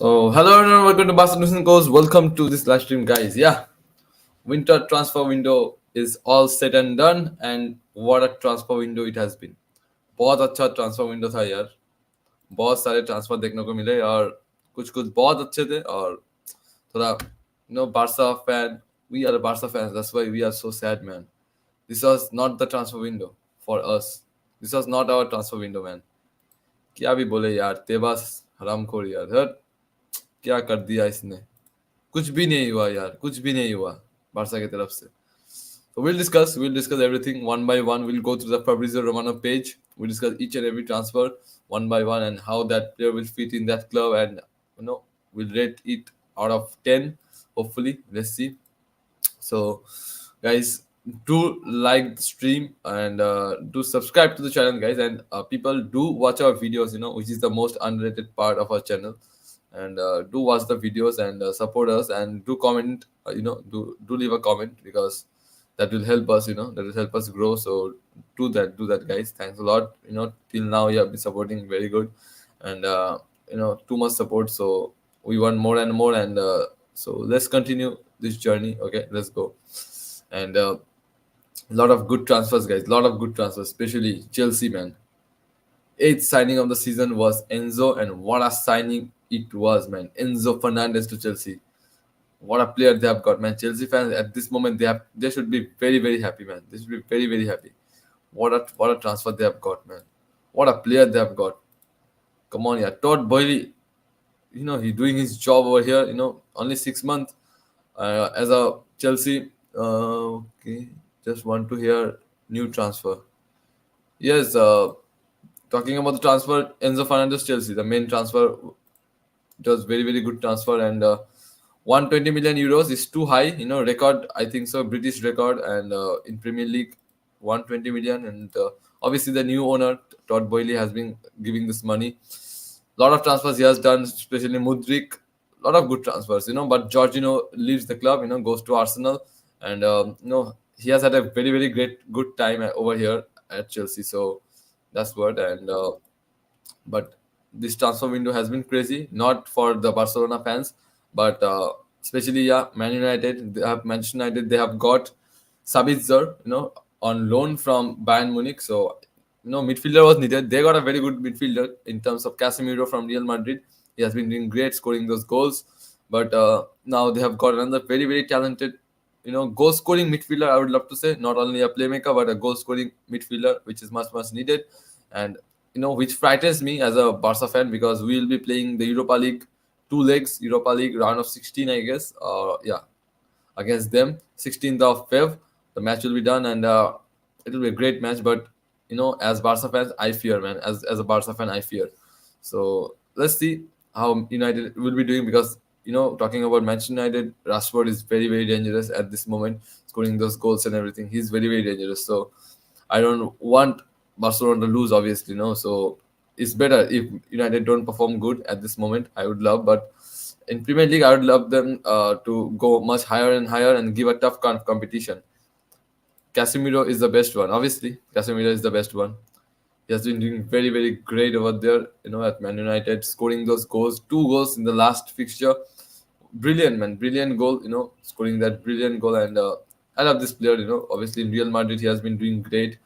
So, hello everyone, welcome to Barcelona Coast. Welcome to this live stream, guys. Yeah, winter transfer window is all said and done, and what a transfer window it has been. बहुत अच्छा transfer window था यार. बहुत सारे transfer देखने को मिले और कुछ कुछ बहुत अच्छे थे और थोड़ा Barca fan. We are Barca fans. That's why we are so sad, man. This was not the transfer window for us. This was not our transfer window, man. क्या भी बोले यार, तेबास हरामखोर यार. हट, क्या कर दिया इसने. कुछ भी नहीं हुआ यार, कुछ भी नहीं हुआ बारसा की तरफ से. So we'll discuss everything one by one. We'll go through the Fabrizio Romano page. We'll discuss each and every transfer one by one and how that player will fit in that club, and we'll rate it out of 10. Hopefully, let's see. So, guys, do like the stream and do subscribe to the channel, guys. And people do watch our videos, which is the most underrated part of our channel. And do watch the videos and support us and do comment. Do leave a comment because that will help us. That will help us grow. So do that, guys. Thanks a lot. Till now you have been supporting very good, and too much support. So we want more and more, and so let's continue this journey. Okay, let's go. And a lot of good transfers, guys. Lot of good transfers, especially Chelsea, man. Eighth signing of the season was Enzo, and what a signing it was, man. Enzo Fernandez to Chelsea. What a player they have got, man. Chelsea fans at this moment they should be very very happy, man. They should be very very happy. What a transfer they have got, man. What a player they have got. Come on, yeah. Todd Boehly, he's doing his job over here. Only 6 months as a Chelsea. Okay, just want to hear new transfer. Yes, talking about the transfer, Enzo Fernandez Chelsea, the main transfer. It was very very good transfer, and 120 million euros is too high. Record, I think so, British record, and in Premier League, 120 million, and obviously the new owner Todd Boehly has been giving this money. Lot of transfers he has done, especially Mudrik. Lot of good transfers, But Jorginho leaves the club, goes to Arsenal, and he has had a very very great good time over here at Chelsea. So that's what. And but this transfer window has been crazy, not for the Barcelona fans, but especially Man United. Manchester United. They have got Sabitzer, on loan from Bayern Munich. So midfielder was needed. They got a very good midfielder in terms of Casemiro from Real Madrid. He has been doing great, scoring those goals. But now they have got another very very talented, goal scoring midfielder. I would love to say, not only a playmaker but a goal scoring midfielder, which is much much needed. And which frightens me as a Barca fan, because we will be playing the Europa League, two legs, Europa League round of 16, I guess. Against them, 16th of Feb, the match will be done, and it will be a great match. But as Barca fans, I fear, man. As a Barca fan, I fear. So let's see how United will be doing, because talking about Manchester United, Rashford is very very dangerous at this moment, scoring those goals and everything. He's very very dangerous. So I don't want Barcelona to lose, obviously, So it's better if United don't perform good at this moment. I would love, but in Premier League, I would love them to go much higher and higher and give a tough kind of competition. Casemiro is the best one, obviously. Casemiro is the best one. He has been doing very, very great over there, at Man United, scoring those goals, 2 goals in the last fixture. Brilliant, man, brilliant goal, scoring that brilliant goal. And I love this player, obviously in Real Madrid, he has been doing great,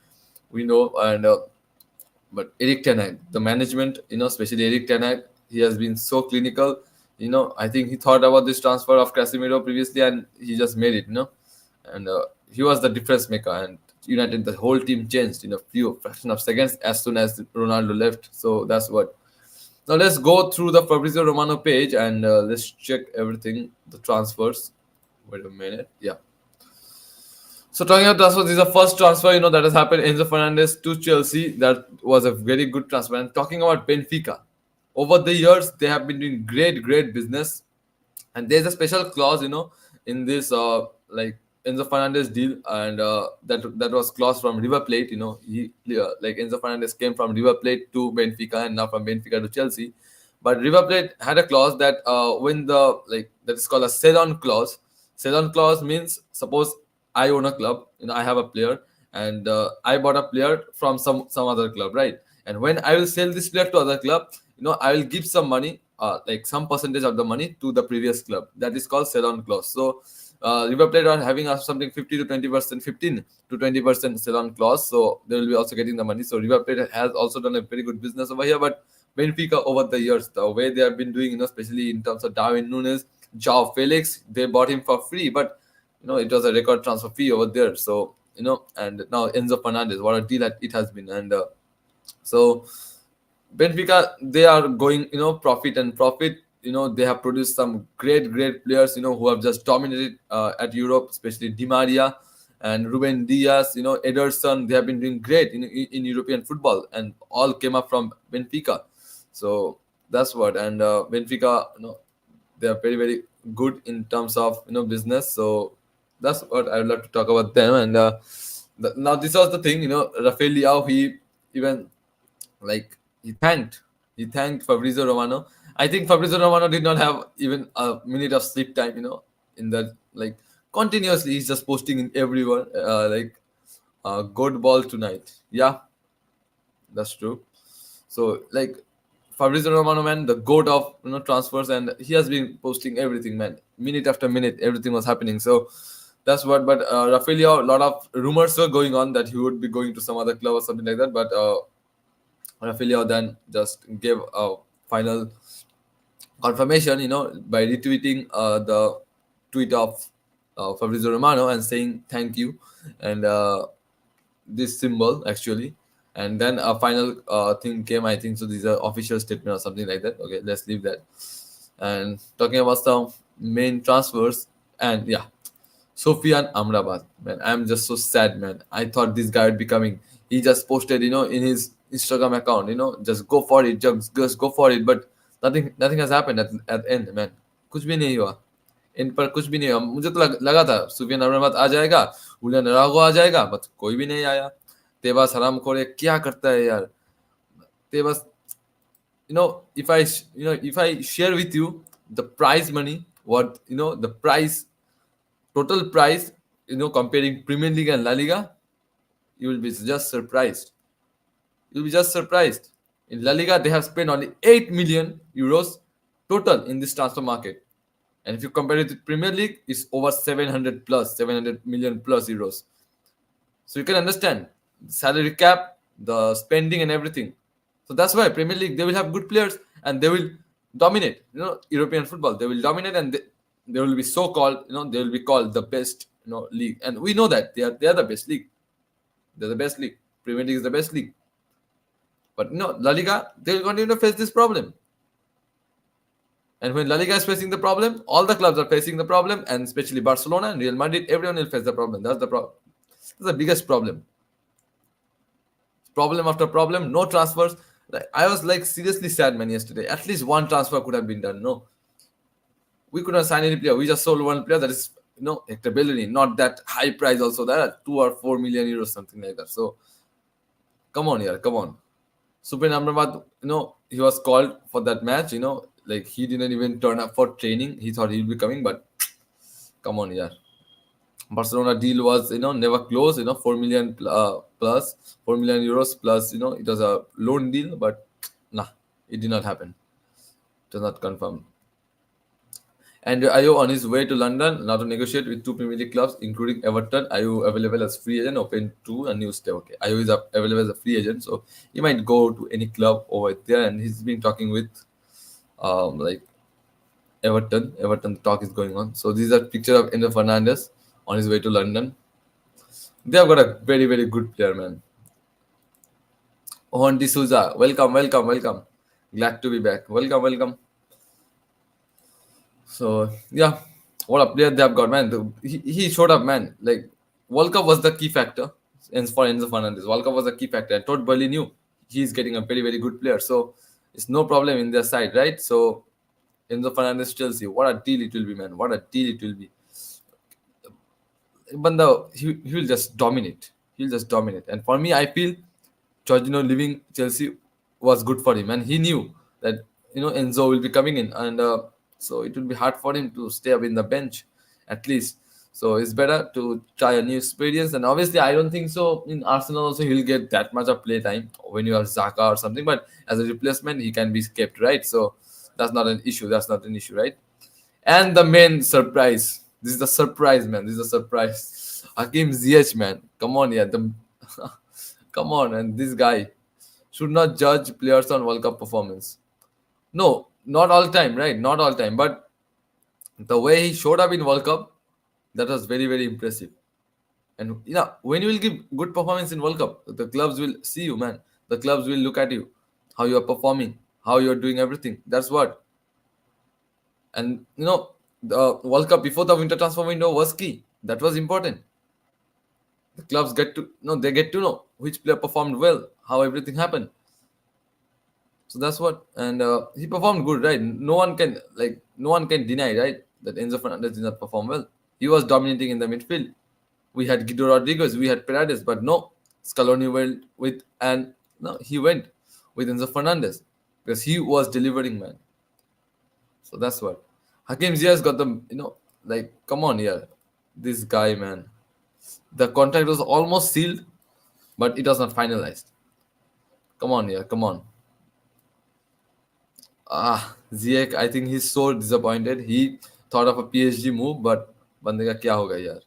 we know. And but Eric Ten Hag, the management, especially Eric Ten Hag, he has been so clinical. I think he thought about this transfer of Casemiro previously, and he just made it. And he was the difference maker. And United, the whole team changed in a few fraction of seconds as soon as Ronaldo left. So that's what. Now let's go through the Fabrizio Romano page and let's check everything, the transfers. Wait a minute. Yeah. So talking about transfer, this is the first transfer that has happened. Enzo Fernandez to Chelsea. That was a very good transfer. And talking about Benfica, over the years they have been doing great business. And there's a special clause, in this like Enzo Fernandez deal, and that was clause from River Plate. He like Enzo Fernandez came from River Plate to Benfica, and now from Benfica to Chelsea. But River Plate had a clause that when the that is called a sell-on clause. Sell-on clause means, suppose I own a club, I have a player, and I bought a player from some other club, right? And when I will sell this player to other club, I will give some money like some percentage of the money to the previous club. That is called sell-on clause. So River Plate are having something 50 to 20%, 15 to 20% sell-on clause. So they will be also getting the money. So River Plate has also done a very good business over here. But Benfica over the years, the way they have been doing, especially in terms of Darwin Nunes, Joao Felix, they bought him for free, but it was a record transfer fee over there. So and now Enzo Fernandez, what a deal that it has been. And so Benfica, they are going, profit and profit. They have produced some great players, who have just dominated at Europe, especially Di Maria and Ruben Diaz, Ederson. They have been doing great in European football, and all came up from Benfica. So that's what. And Benfica, they are very good in terms of business. So that's what I would like to talk about them. And now this was the thing, Rafael Leao, he even like he thanked Fabrizio Romano. I think Fabrizio Romano did not have even a minute of sleep time, in that, like, continuously he's just posting in everyone, like, good ball tonight. Yeah, that's true. So, like, Fabrizio Romano, man, the goat of transfers, and he has been posting everything, man, minute after minute, everything was happening. So that's what. But Rafael, a lot of rumors were going on that he would be going to some other club or something like that. But Rafael then just gave a final confirmation, by retweeting the tweet of Fabrizio Romano and saying thank you, and this symbol actually. And then a final thing came, I think so. These are official statement or something like that. Okay, let's leave that. And talking about some main transfers, and yeah, Sofian Amrabat, man, I'm just so sad, man. I thought this guy would be coming. He just posted, in his Instagram account, just go for it, just go for it. But nothing has happened at the end, man. कुछ भी नहीं हुआ. इन पर कुछ भी नहीं हुआ. मुझे तो लगा था सुफियान अमराबाद आ जाएगा, उलियन रागो आ जाएगा, बट कोई भी नहीं आया. तेबास हराम खोरे क्या करता है यार. तेबास, if I share with you the prize money, what the price, total price, comparing Premier League and La Liga, you will be just surprised. You'll be just surprised. In La Liga, they have spent only 8 million euros total in this transfer market. And if you compare it with Premier League, it's over 700 plus, 700 million plus euros. So you can understand the salary cap, the spending, and everything. So that's why Premier League, they will have good players and they will dominate. European football, they will dominate, and they will be so called. They will be called the best league, and we know that they are the best league. They're the best league. Premier League is the best league. But La Liga, they will continue to face this problem. And when La Liga is facing the problem, all the clubs are facing the problem, and especially Barcelona and Real Madrid, everyone will face the problem. That's the problem. That's the biggest problem. Problem after problem, no transfers. Like, I was like seriously sad, man, yesterday. At least one transfer could have been done. No, we couldn't sign any player. We just sold one player that is, Hector Bellerin, not that high price also. That are 2 or 4 million euros, something like that. So come on, yeah, come on. Supen Amrabat, he was called for that match, like he didn't even turn up for training. He thought he'd be coming, but come on, yeah. Barcelona deal was, never closed, 4 million plus, 4 million euros plus, it was a loan deal, but nah, it did not happen. It was not confirmed. And Ayo on his way to London now to negotiate with two Premier League clubs, including Everton. Ayo available as free agent, open to a new step. Okay, Ayo is available as a free agent, so he might go to any club over there. And he's been talking with, like, Everton. Everton talk is going on. So these are picture of Enzo Fernandez on his way to London. They have got a very good player, man. Juan D'Souza, welcome. Glad to be back. Welcome. So yeah, what a player they have got, man. He showed up, man. Like, World Cup was the key factor, and for Enzo Fernandez, World Cup was the key factor. And Todd Burley knew he's getting a very good player, so it's no problem in their side, right? So Enzo Fernandez Chelsea, what a deal it will be, man. What a deal it will be. Banda, he will just dominate. He'll just dominate. And for me, I feel Jorginho leaving Chelsea was good for him, and he knew that Enzo will be coming in, and so it will be hard for him to stay up in the bench, at least. So it's better to try a new experience. And obviously, I don't think so in Arsenal also he'll get that much of play time when you have Zaka or something. But as a replacement, he can be kept, right? So That's not an issue. That's not an issue, right? And the main surprise. This is the surprise, man. This is a surprise. Hakim Ziyech, man. Come on, yeah. Come on, and this guy should not judge players on World Cup performance. No, not all time, right? Not all time, but the way he showed up in World Cup, that was very, very impressive. And when you will give good performance in World Cup, the clubs will see you, man. The clubs will look at you, how you are performing, how you are doing everything. That's what. And the World Cup before the winter transfer window was key. That was important. The clubs get to they get to know which player performed well, how everything happened. So that's what, and he performed good, right? No one can deny, right, that Enzo Fernandez did not perform well. He was dominating in the midfield. We had Guido Rodriguez, we had Paredes, but no, Scaloni went with and no, he went with Enzo Fernandez because he was delivering, man. So that's what. Hakim Ziyech got the come on, yeah, this guy, man. The contract was almost sealed, but it was not finalized. Come on, yeah, come on. Ziyech, I think he's so disappointed. He thought of a PSG move, but बंदे का क्या होगा यार?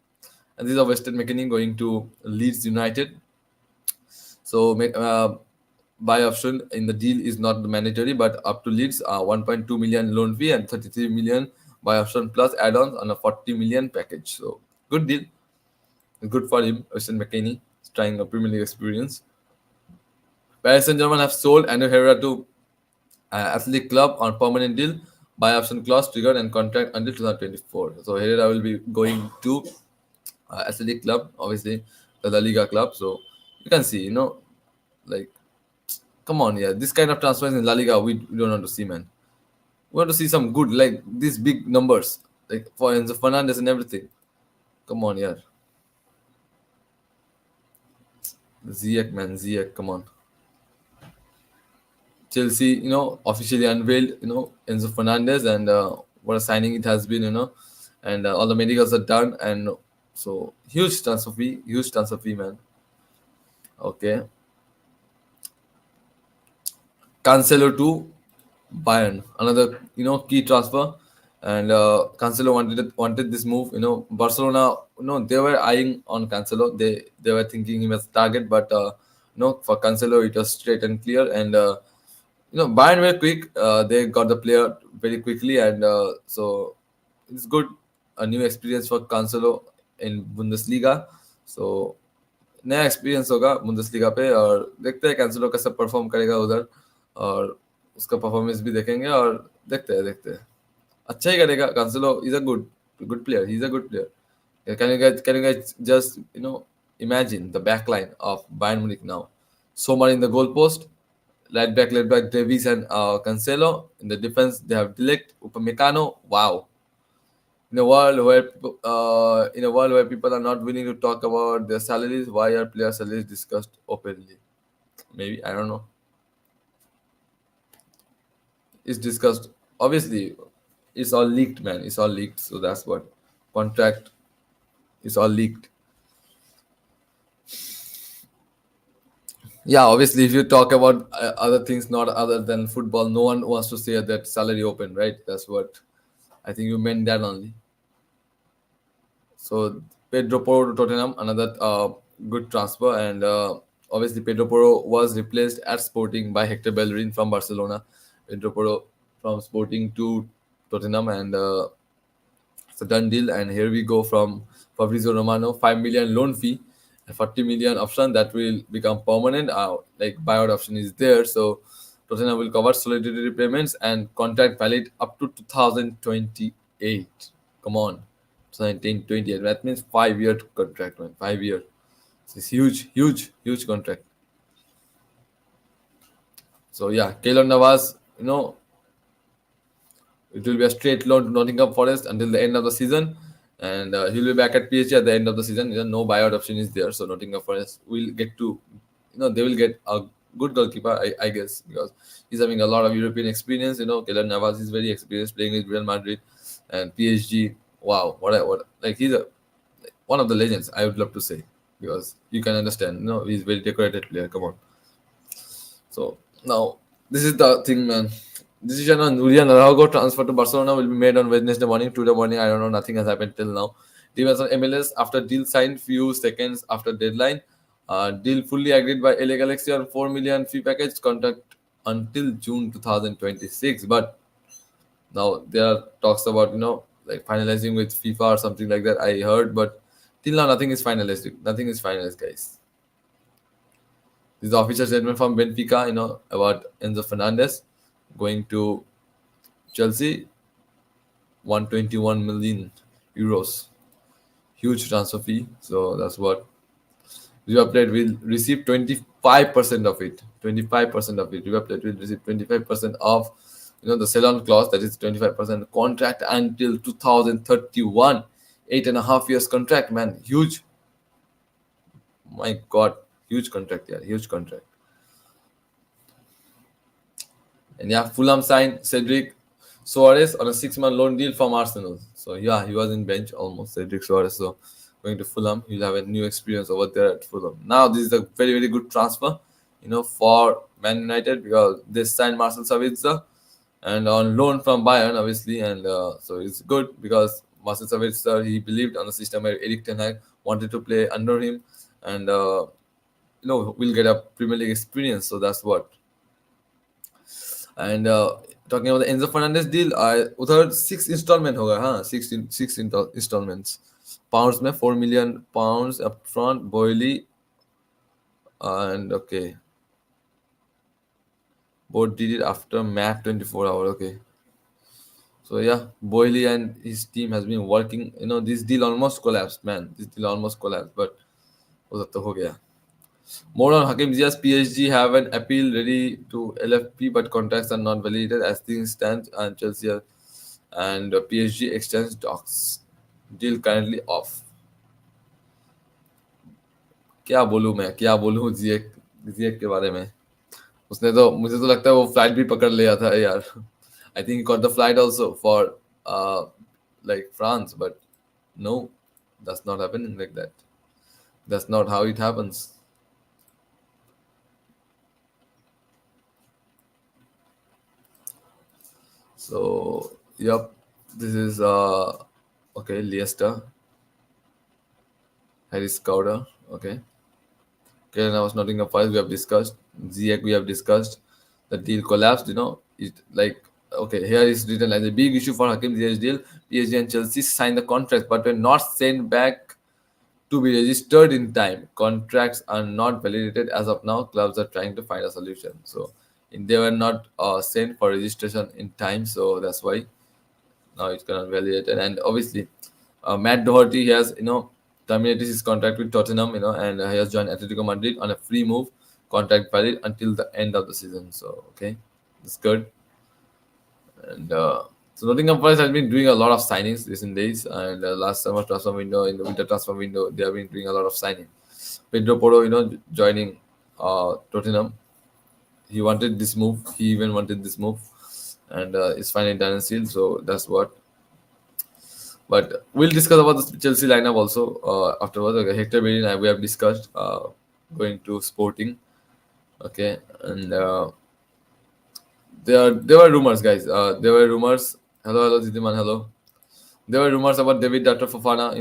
And this is a Western McKinney going to Leeds United. So buy option in the deal is not mandatory, but up to Leeds, 1.2 million loan fee and 33 million buy option plus add-ons on a 40 million package. So good deal, good for him. Western McKinney is trying a Premier League experience. Paris Saint-Germain have sold Anu Herrera to Athletic Club on permanent deal. Buy option clause triggered and contract until 2024. So Herrera will be going to Athletic Club, obviously the La Liga club. So you can see, like, come on, yeah, this kind of transfers in La Liga we don't want to see, man. We want to see some good, like these big numbers, like for Enzo Fernandez and everything. Come on, yeah, Ziyech, man, Ziyech, come on. Chelsea, officially unveiled, Enzo Fernandez, and what a signing it has been, and all the medicals are done, and so huge transfer fee, man. Okay, Cancelo to Bayern, another key transfer, and Cancelo wanted this move. Barcelona, they were eyeing on Cancelo. They were thinking him as target, but for Cancelo it was straight and clear, and Bayern were quick. They got the player very quickly, and so it's good. A new experience for Cancelo in Bundesliga. So नया experience होगा Bundesliga पे, और देखते हैं Cancelo कैसे perform करेगा उधर, और उसका परफॉर्मेंस भी देखेंगे, और देखते हैं अच्छा ही करेगा. Cancelo is a good good player, he is a good player. Can you guys just imagine the back line of Bayern Munich now? Sommer in the goal post, left back Davies and Cancelo. In the defense they have Delict, Upamecano. Wow. In a world where people are not willing to talk about their salaries, why are player salaries discussed openly? Maybe, I don't know. It's discussed. Obviously, it's all leaked, man. It's all leaked. So that's what contract is all leaked. Yeah, obviously, if you talk about other things not other than football, no one wants to say that salary open, right? That's what I think you meant that only. So Pedro Porro to Tottenham, another good transfer, and obviously Pedro Porro was replaced at Sporting by Hector Bellerin from Barcelona. Pedro Porro from Sporting to Tottenham, and it's a done deal. And here we go from Fabrizio Romano, 5 million loan fee and 40 million option that will become permanent. Like buyout option is there, so Tottenham will cover solidarity repayments and contract valid up to 2028. Come on. 1928. That means 5 year contract, man. 5 year. It's huge contract. So yeah, Keylor Navas, it will be a straight loan to Nottingham Forest until the end of the season, and he'll be back at PSG at the end of the season. No buyout option is there, so Nottingham Forest will get to, they will get a good goalkeeper, I guess, because he's having a lot of European experience. Keylor Navas is very experienced playing with Real Madrid and PSG. Wow, what like he's one of the legends, I would love to say, because you can understand. He's a very decorated player. Come on. So now this is the thing, man. Decision on Julian Araujo transfer to Barcelona will be made on Wednesday morning. Today morning, I don't know. Nothing has happened till now. Depends on MLS after deal signed few seconds after deadline. Deal fully agreed by LA Galaxy on 4 million fee package contract until June 2026. But now there are talks about like finalizing with FIFA or something like that. I heard, but till now nothing is finalized. Nothing is finalized, guys. This is the official statement from Benfica, about Enzo Fernandez going to Chelsea, 121 million euros. Huge transfer fee. So that's what River Plate will receive 25% of it. 25% of it. River Plate will receive 25% of the sell-on clause, that is 25% contract until 2031. 8.5 years contract, man. Huge. My God. Huge contract, yeah. Huge contract. And yeah, Fulham signed Cedric Suarez on a 6-month loan deal from Arsenal. So yeah, he was in bench almost, Cedric Suarez. So going to Fulham, he'll have a new experience over there at Fulham. Now this is a very, very good transfer, for Man United, because they signed Marcel Sabitzer and on loan from Bayern, obviously. And so it's good because Marcel Sabitzer, he believed on the system where Eric Ten Hag wanted to play under him, and we'll get a Premier League experience. So that's what. And talking about the Enzo Fernandez deal, उधर 6 installment होगा, हाँ, 6 installments. Pounds में 4 million pounds up front, Boyle, and okay, both did it after map 24 hour. Okay, so yeah, Boyle and his team has been working. This deal almost collapsed, man. This deal almost collapsed, but वो सब तो हो गया. More on Hakim Ziya's PSG have an appeal ready to LFP, but contracts are not validated as things stand, and Chelsea and PSG exchange talks. Deal currently off. क्या बोलूँ जियक जियक के बारे में. उसने तो मुझे तो लगता है वो फ्लाइट भी पकड़ लिया था यार. I think he got the flight also for like France, but no, that's not happening like that. That's not how it happens. So, yep, this is okay, Leicester, Harris Cowder, okay. Okay, now it's Nottingham Forest we have discussed. Ziyech we have discussed. The deal collapsed, It like okay, here is written as a big issue for Hakim Ziyech's deal. PSG and Chelsea signed the contract but were not sent back to be registered in time. Contracts are not validated as of now. Clubs are trying to find a solution. So they were not sent for registration in time, so that's why now it's kind of validated. And obviously, Matt Doherty has terminated his contract with Tottenham, and he has joined Atletico Madrid on a free move, contract valid until the end of the season. So okay, that's good. And so Nottingham Forest has been doing a lot of signings recent days, and last summer transfer window, in the winter transfer window, they have been doing a lot of signing. Pedro Porro, joining Tottenham. He wanted this move. He even wanted this move, and it's finally done and sealed. So that's what. But we'll discuss about the Chelsea lineup also afterwards. Okay, Hector Bellerin, we have discussed going to Sporting. Okay, and there were rumors, guys. There were rumors. Hello, Zidiman. Hello. There were rumors about David Data Fofana,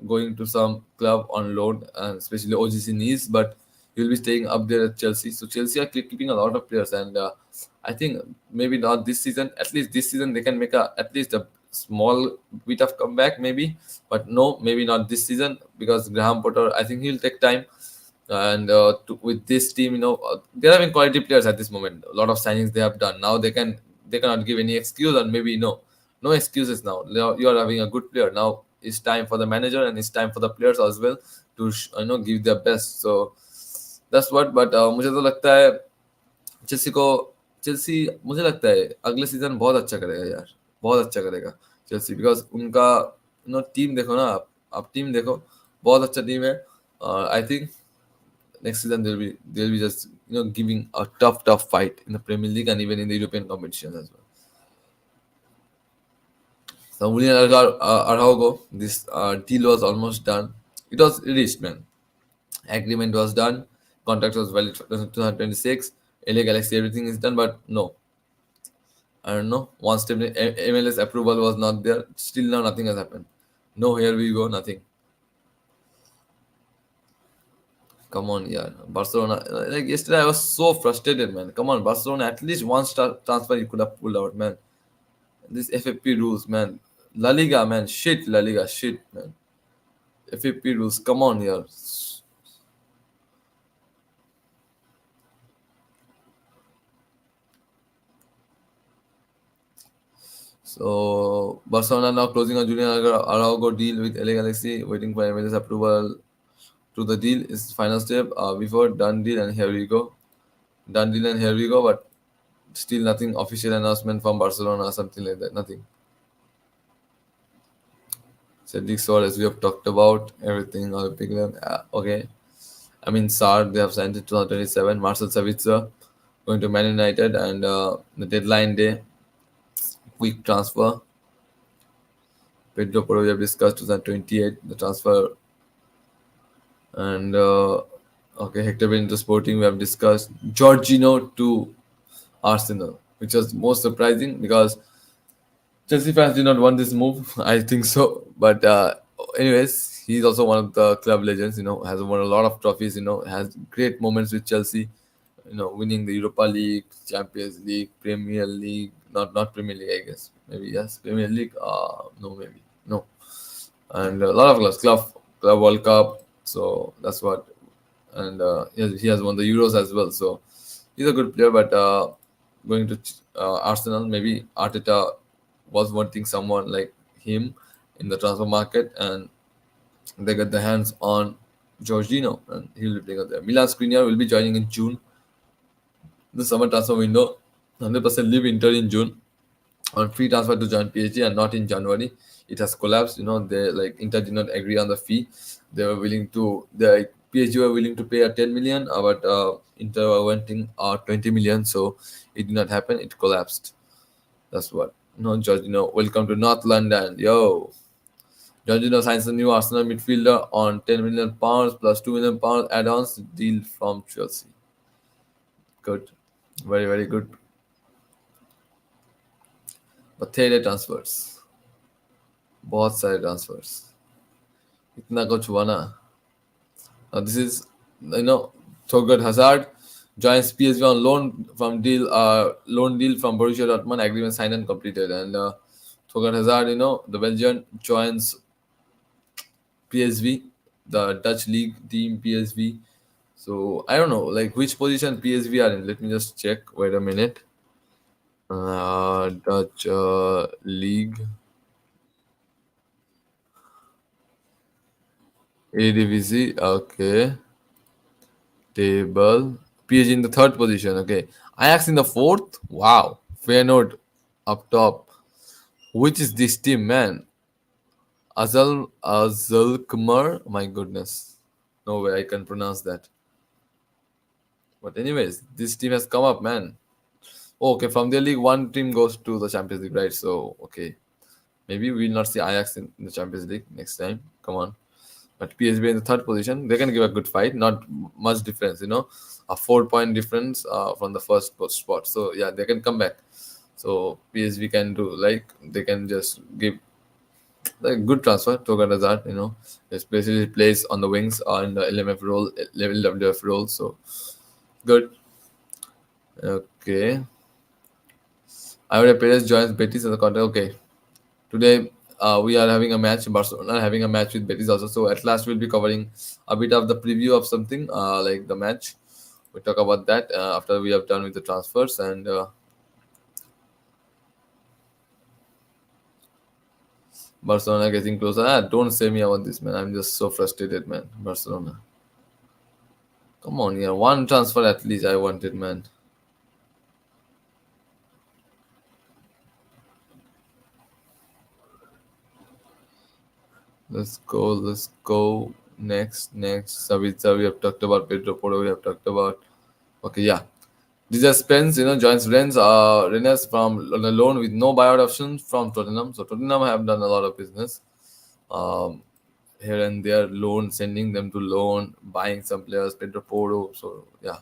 going to some club on loan, and especially OGC Nice, but he'll be staying up there at Chelsea. So Chelsea are keeping a lot of players, and I think maybe not this season. At least this season they can make at least a small bit of comeback, maybe. But no, maybe not this season because Graham Potter. I think he'll take time, and with this team, they're having quality players at this moment. A lot of signings they have done. Now they cannot give any excuse, or maybe no excuses now. You are having a good player. Now it's time for the manager and it's time for the players as well to give their best. So that's what. But मुझे तो लगता है Chelsea को Chelsea मुझे लगता है अगले season बहुत अच्छा करेगा यार. बहुत अच्छा करेगा चेल्सी बिकॉज उनका टीम देखो ना आप टीम देखो बहुत अच्छा टीम है. I think next season they'll be just giving a tough fight in the Premier League and even in the European competitions as well. So Julian Araujo, this deal was almost done. It was released, man. Agreement was done. Contract was valid for 2026. LA Galaxy, everything is done, but no. I don't know. Once MLS approval was not there, still now nothing has happened. No, here we go, nothing. Come on, yeah. Barcelona. Like yesterday, I was so frustrated, man. Come on, Barcelona. At least one star transfer you could have pulled out, man. This FFP rules, man. La Liga, man. Shit, La Liga. Shit, man. FFP rules. Come on, yeah. So Barcelona now closing on Julian Araujo deal with LA Galaxy, waiting for MLS approval to the deal is final step. Before done deal, and here we go. Done deal, and here we go. But still nothing official announcement from Barcelona or something like that. Nothing. Cedric Soares, as we have talked about everything. Olympic okay. I mean, Sar, they have signed it 2027. Marcel Savitzer going to Man United, and the deadline day, quick transfer. Pedro Porro, we have discussed 2028, the transfer. And okay, Hector Bellerin to Sporting, we have discussed. Jorginho to Arsenal, which was most surprising because Chelsea fans did not want this move. I think so. But anyways, he's also one of the club legends, has won a lot of trophies, has great moments with Chelsea, winning the Europa League, Champions League, Premier League, not Premier League, I guess. Maybe yes, Premier League. No, maybe no. And a lot of club World Cup. So that's what. And he has won the Euros as well. So he's a good player, but going to Arsenal, maybe Arteta was wanting someone like him in the transfer market, and they got the hands on Jorginho, and he'll be playing out there. Milan Skriniar will be joining in June. The summer transfer window, 100% leave Inter in June on free transfer to join PSG, and not in January. It has collapsed. They like Inter did not agree on the fee. They were willing to the PSG were willing to pay a 10 million, but Inter were wanting 20 million, so it did not happen. It collapsed. That's what. No, Jorginho, welcome to North London. Yo. Jorginho signs a new Arsenal midfielder on 10 million pounds plus 2 million pounds add-ons deal from Chelsea. Good. Very, very good. बथेरे transverse बहुत सारे transverse इतना कुछ हुआ ना this is Thorgard Hazard joins PSV on loan deal from Borussia Dortmund, agreement signed and completed, and Thorgard Hazard, the Belgian, joins PSV, the Dutch league team PSV. So I don't know like which position PSV are in. Let me just check. Wait a minute. Dutch league Eredivisie. Okay. Table. PSG in the third position. Okay. Ajax in the fourth. Wow. Feyenoord up top. Which is this team, man? Azal Kumar. My goodness. No way I can pronounce that. But anyways, this team has come up, man. Okay, from their league, one team goes to the Champions League, right? So okay. Maybe we'll not see Ajax in the Champions League next time. Come on. But PSV in the third position, they can give a good fight. Not much difference, a 4 point difference from the first spot. So yeah, they can come back. So PSV can do like they can just give like good transfer to Hazard, especially plays on the wings or in the LMF role, level WF role. So good. Okay. Ivor Perez joins Betis as a contract. Okay. Today, we are having a match. Barcelona are having a match with Betis also. So at last, we'll be covering a bit of the preview of something like the match. We'll talk about that after we have done with the transfers and Barcelona getting closer. Don't say me about this, man. I'm just so frustrated, man. Barcelona. Come on, yeah. One transfer at least I wanted, man. Let's go. Let's go. Next. Savitza, we have talked about. Pedro Porro, we have talked about. Okay, yeah. Didier Spence, joins Rennes from on a loan with no buyout option from Tottenham. So Tottenham have done a lot of business here and there, sending them to loan, buying some players, Pedro Porro. So yeah,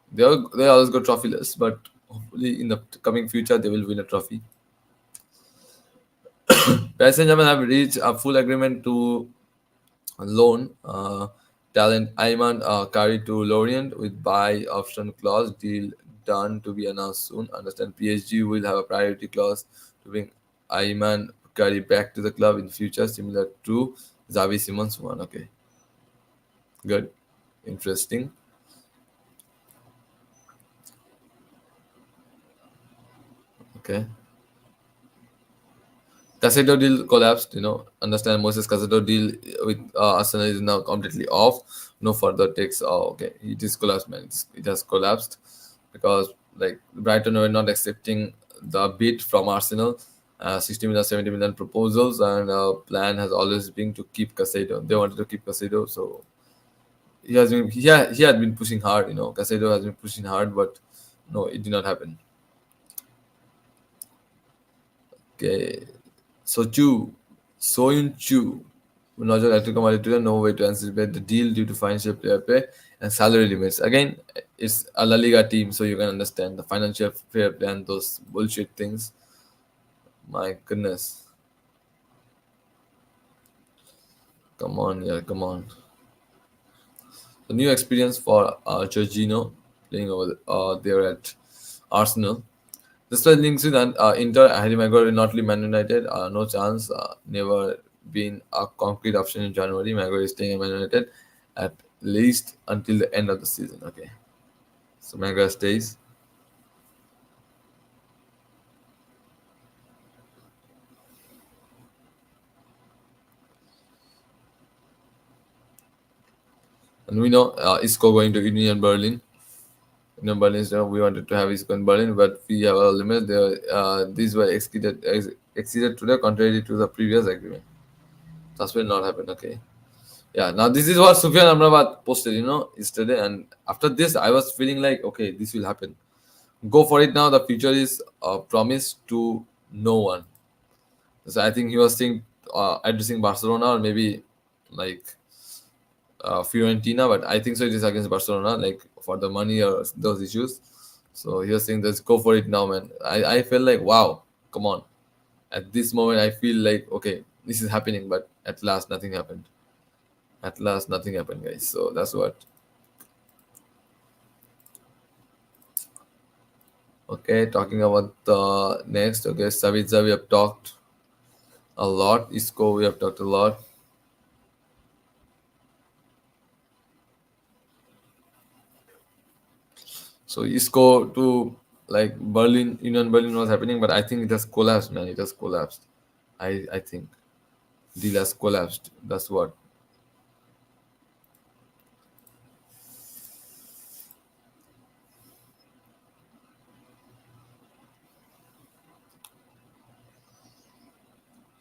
they always go trophyless, but Hopefully, in the coming future, they will win a trophy. Paris Saint-Germain have reached a full agreement to loan talent Ayman Kari to Lorient with buy option clause deal done to be announced soon. Understand PSG will have a priority clause to bring Ayman Kari back to the club in future, similar to Xavi Simons one. Okay, good, interesting. Okay. Casado deal collapsed. Understand Moses Casado deal with Arsenal is now completely off. No further takes. Oh, okay, it is collapsed, man. It has collapsed because like Brighton were not accepting the bid from Arsenal, 60 million, 70 million proposals, and plan has always been to keep Casado. They wanted to keep Casado, so he had been pushing hard. Casado has been pushing hard, but no, it did not happen. Okay. Sochu, Soyun Chu, Nojo Atletico Madrid to no way to anticipate the deal due to financial player pay and salary limits. Again, it's a La Liga team, so you can understand the financial fair play and those bullshit things. My goodness. Come on, yeah, come on. A new experience for Jorginho playing over there at Arsenal. This was links with Inter, Harry Maguire will not leave Man United. No chance. Never been a concrete option in January. Maguire is staying at Man United at least until the end of the season. Okay. So Maguire stays. And we know Isco going to Union Berlin. Union Berlin is we wanted to have Isco in Berlin, but we have a limit. These were exceeded today, contrary to the previous agreement. That will not happen. Okay. Yeah, now this is what Sufyan Amrabat posted, yesterday. And after this, I was feeling like, okay, this will happen. Go for it now. The future is promised to no one. So I think he was saying, addressing Barcelona or maybe like Fiorentina, but I think so it is against Barcelona, like for the money or those issues. So he was saying, let's go for it now, man. I felt like, wow, come on. At this moment, I feel like, okay, this is happening, but at last, nothing happened. At last, nothing happened, guys. So that's what. Okay, talking about the next. Okay, Savitza, we have talked a lot. Isco, we have talked a lot. So Isco to like Berlin, Union Berlin was happening, but I think it has collapsed, man. It has collapsed. I think deal has collapsed. That's what.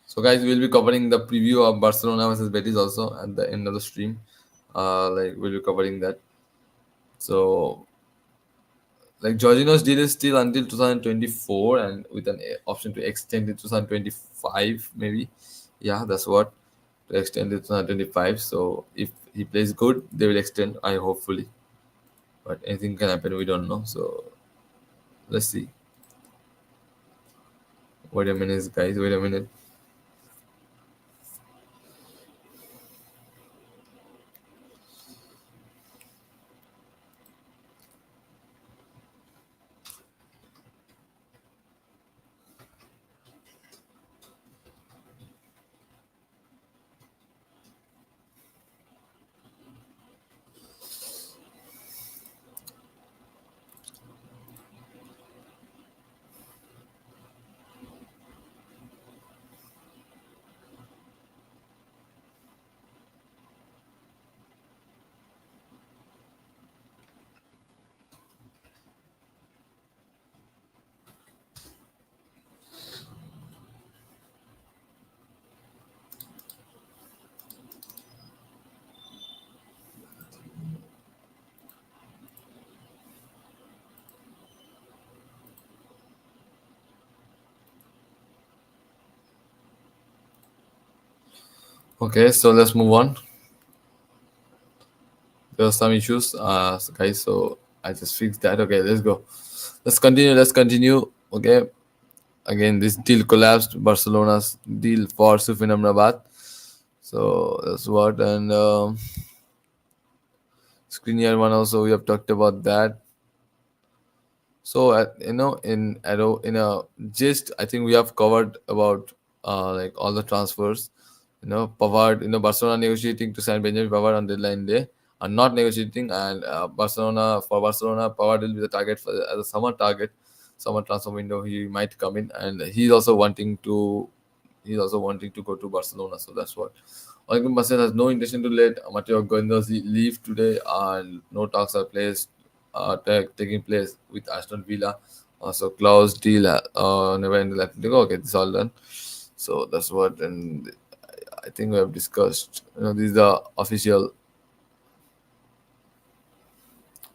So guys, we'll be covering the preview of Barcelona versus Betis also at the end of the stream. Like we'll be covering that. So like Jorginho's deal is still until 2024 and with an option to extend it to 2025 maybe. Yeah, that's what, to extend it to 2025. So if he plays good, they will extend. I hopefully, but anything can happen. We don't know. So let's see. Wait a minute, guys. Wait a minute. Okay, so let's move on. There are some issues, guys. So I just fixed that. Okay, let's go. Let's continue. Let's continue. Okay. Again, this deal collapsed. Barcelona's deal for Sufyan Amrabat. So that's what. And Skriniar one also, we have talked about that. So in a gist, I think we have covered about like all the transfers. Pavard, Barcelona negotiating to sign Benjamin Pavard on deadline day, are not negotiating, and Barcelona, Pavard will be the target for as a summer transfer window. He might come in, and he's also wanting to go to Barcelona. So that's what. Olegin Marcel has no intention to let Matteo Guendouzi leave today, and no talks are taking place with Aston Villa. So Klaus deal never ended Atletico. Okay, this is all done. So that's what, and I think we have discussed. This is the official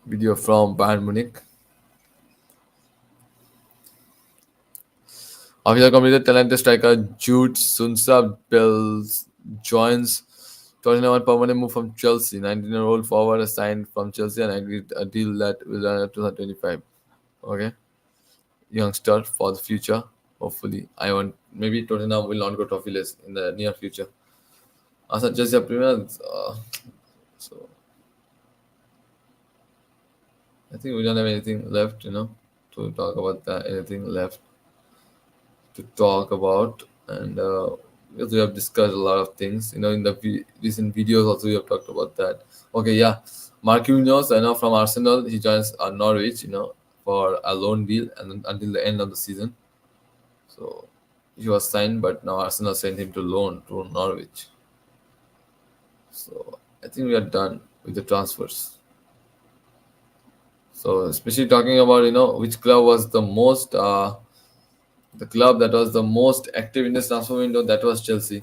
video from Bayern Munich. Official completed talented striker Jude Sunsa Bells joins Tottenham on permanent move from Chelsea. 19-year-old forward signed from Chelsea and agreed a deal that will run up to 2025. Okay, youngster for the future. Hopefully, I want maybe Tottenham will not go trophyless in the near future. As a Chelsea Premier, so I think we don't have anything left, to talk about that. Anything left to talk about, and because we have discussed a lot of things, in the recent videos also we have talked about that. Okay, yeah, Marquinhos, I know from Arsenal, he joins Norwich, for a loan deal and then until the end of the season. So he was signed, but now Arsenal sent him to loan to Norwich. So I think we are done with the transfers. So especially talking about which club was the club that was the most active in this transfer window, that was Chelsea.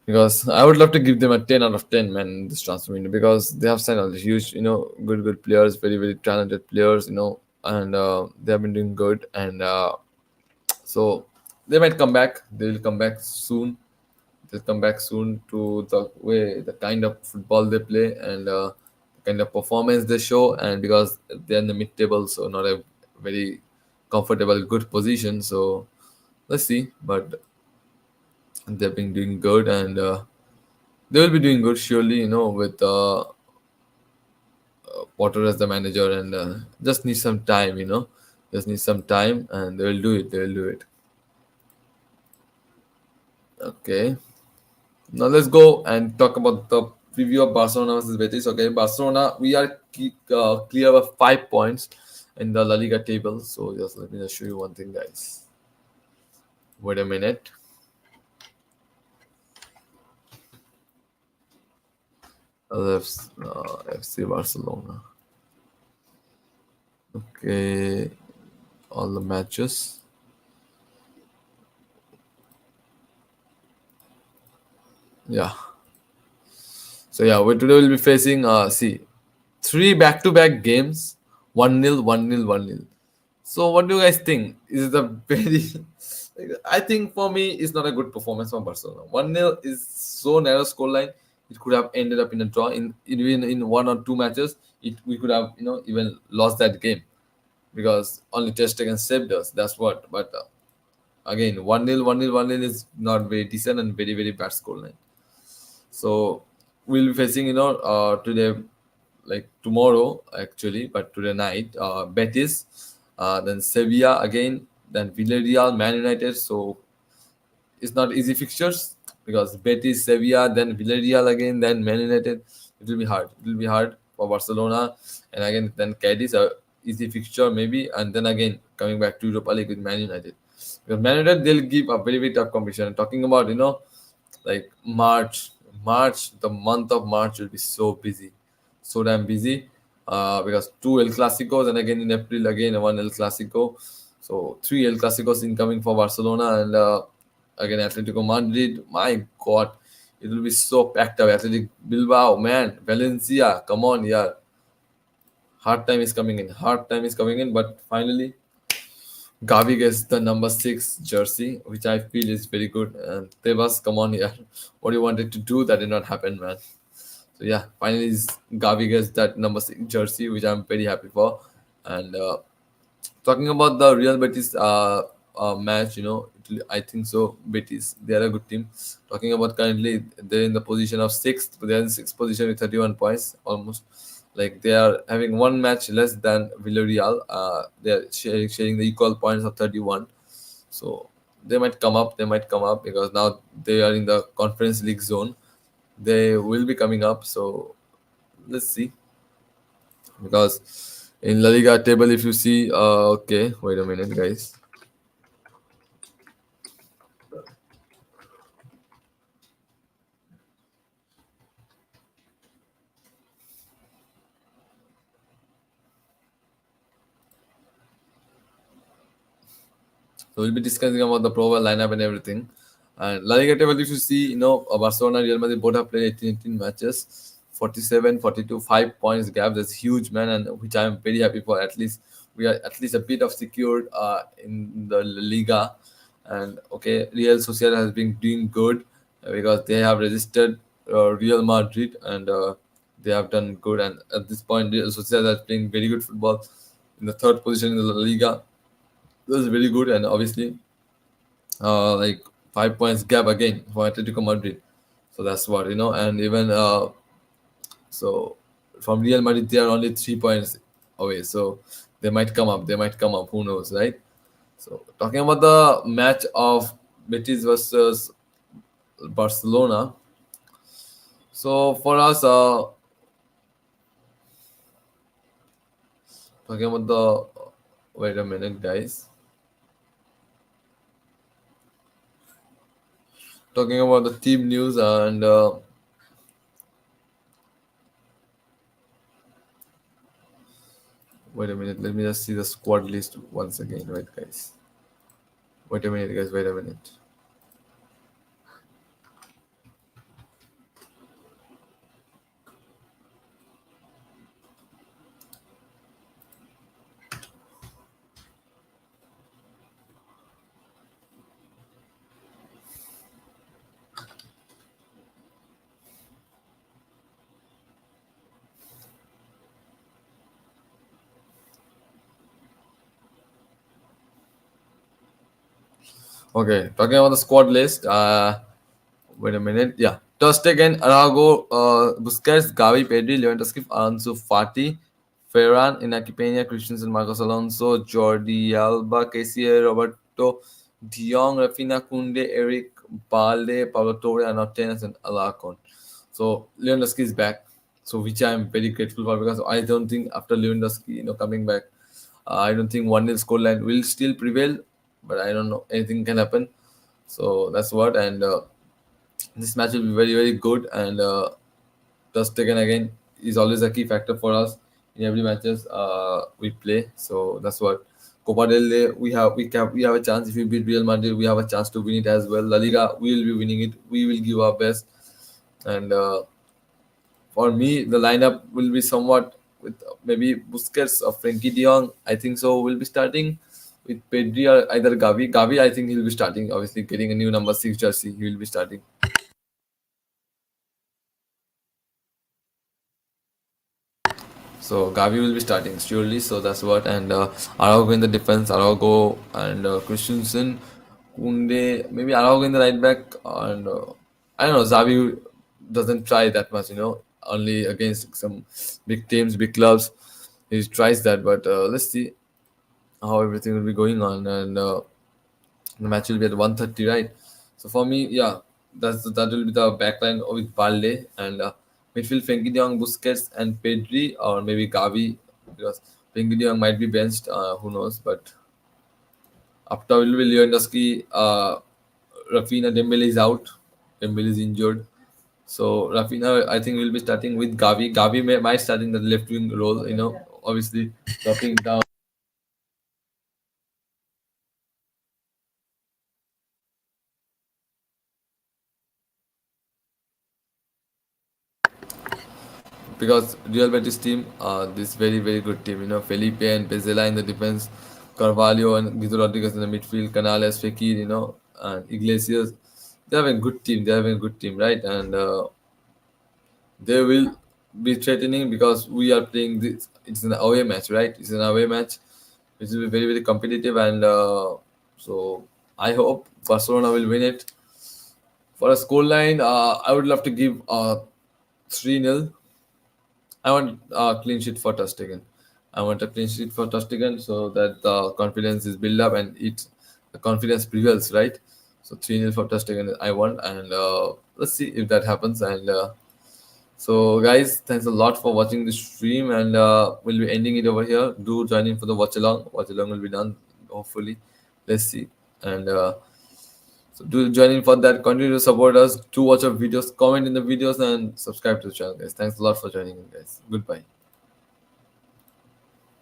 Because I would love to give them a 10 out of 10, man, in this transfer window, because they have signed all these huge, good players, very, very talented players, and they have been doing good. And so they might come back. They will come back soon. They'll come back soon to the kind of football they play, and the kind of performance they show. And because they're in the mid table, so not a very comfortable, good position. So let's see. But they've been doing good, and they will be doing good surely. With Potter as the manager, and just need some time. Just need some time, and they will do it. They will do it. Okay. Now let's go and talk about the preview of Barcelona versus Betis. Okay, Barcelona, we are clear of 5 points in the La Liga table. So just let me just show you one thing, guys. Wait a minute. FC Barcelona. Okay, all the matches. Yeah. So yeah, we today will be facing three back-to-back games, 1-0, 1-0, 1-0. So what do you guys think? Is it a very I think for me it's not a good performance from Barcelona. 1-0 is so narrow scoreline. It could have ended up in a draw even in one or two matches. We could have even lost that game because only Ter Stegen saved us. That's what. But again, 1-0, 1-0, 1-0 is not very decent and very, very bad scoreline. So we'll be facing, today, like tomorrow actually, but today night, Betis, then Sevilla again, then Villarreal, Man United. So it's not easy fixtures because Betis, Sevilla, then Villarreal again, then Man United. It will be hard. It will be hard for Barcelona, and again then Cadiz, a easy fixture maybe, and then again coming back to Europa League with Man United. Because Man United, they'll give a very, very tough competition. Talking about like the month of March will be so busy, so damn busy. Because two El Clasicos, and again in April again one El Clasico, so three El Clasicos incoming for Barcelona, and again Atletico Madrid. My God, it will be so packed up. Athletic Bilbao, man, Valencia, come on, yeah. Hard time is coming in. Hard time is coming in, but finally Gavi gets the number 6 jersey, which I feel is very good. And Tebas, come on here. What you wanted to do, that did not happen, man. So yeah, finally Gavi gets that number 6 jersey, which I'm very happy for. And Talking about the Real Betis match, I think so. Betis, they are a good team. Talking about currently, they're in the position of sixth. They're in sixth position with 31 points, almost. Like they are having one match less than Villarreal. They are sharing the equal points of 31. So they might come up. They might come up because now they are in the Conference League zone. They will be coming up. So let's see. Because in La Liga table, if you see, okay, wait a minute, guys. So we'll be discussing about the probable lineup and everything. And La Liga table, if you see, Barcelona, Real Madrid both have played 18 matches, 47, 42, 5 points gap. That's huge, man, and which I'm very happy for. At least we are at least a bit of secured in the La Liga. And okay, Real Sociedad has been doing good because they have registered Real Madrid and they have done good. And at this point, Real Sociedad is playing very good football in the third position in the La Liga. That's very good, and obviously, like 5 points gap again for Atletico Madrid. So that's what and even so from Real Madrid, they are only 3 points away. So they might come up. They might come up. Who knows, right? So talking about the match of Betis versus Barcelona. So for us, talking about the wait a minute, guys. Talking about the team news and wait a minute. Let me just see the squad list once again, right, guys? Wait a minute, guys. Wait a minute. Okay, talking about the squad list. Wait a minute. Yeah, Ter Stegen, Arago, Busquets, Gavi, Pedri, Lewandowski, Ansu Fati, Ferran, Inaki Peña, Christensen, Marcos Alonso, Jordi Alba, KCA, Roberto, De Jong, Rafinha, Kunde, Eric, Balde, Pablo Torre, Anotenas, and Alarcon. So Lewandowski is back. So which I am very grateful for because I don't think after Lewandowski, coming back, I don't think 1-0 scoreline will still prevail, but I don't know. Anything can happen. So that's what. And this match will be very, very good. And Ter Stegen again is always a key factor for us in every matches we play. So that's what. Copa del Rey, we have a chance. If we beat Real Madrid, we have a chance to win it as well. La Liga, we will be winning it. We will give our best. And for me, the lineup will be somewhat with maybe Busquets or Frankie De Jong. I think so. Will be starting with Pedri or either Gavi. Gavi, I think he'll be starting. Obviously, getting a new number 6 jersey, he will be starting. So Gavi will be starting surely. So that's what. And Araujo in the defense, Araujo and Christensen, Kunde, maybe Araujo in the right back, and I don't know. Xavi doesn't try that much, only against some big teams, big clubs. He tries that, but let's see how everything will be going on. And the match will be at 1:30, right? So for me, yeah, that will be the backline with Balde and midfield Frenkie de Jong, Busquets, and Pedri, or maybe Gavi because Frenkie de Jong might be benched. Who knows? But up top will be Lewandowski. Rafinha, Dembele is out. Dembele is injured. So Rafinha, I think, will be starting with Gavi. Gavi might starting the left wing role. Obviously dropping down. Because Real Betis team, this very very good team. Felipe and Bezela in the defense, Carvalho and Guido Rodriguez in the midfield, Canales, Fekir, and Iglesias. They have a good team. They have a good team, right? And they will be threatening because we are playing this. It's an away match, right? It's an away match. It will be very very competitive, and so I hope Barcelona will win it. For a score line, I would love to give 3-0. I want a clean sheet for Ter Stegen. I want a clean sheet for Ter Stegen so that the confidence is built up and the confidence prevails, right? So 3-0 for Ter Stegen I want, and let's see if that happens. And so, guys, thanks a lot for watching this stream, and we'll be ending it over here. Do join in for the watch along. Watch along will be done, hopefully. Let's see. And so, do join in for that. Continue to support us. Do watch our videos, comment in the videos, and subscribe to the channel, guys. Thanks a lot for joining in, guys. Goodbye.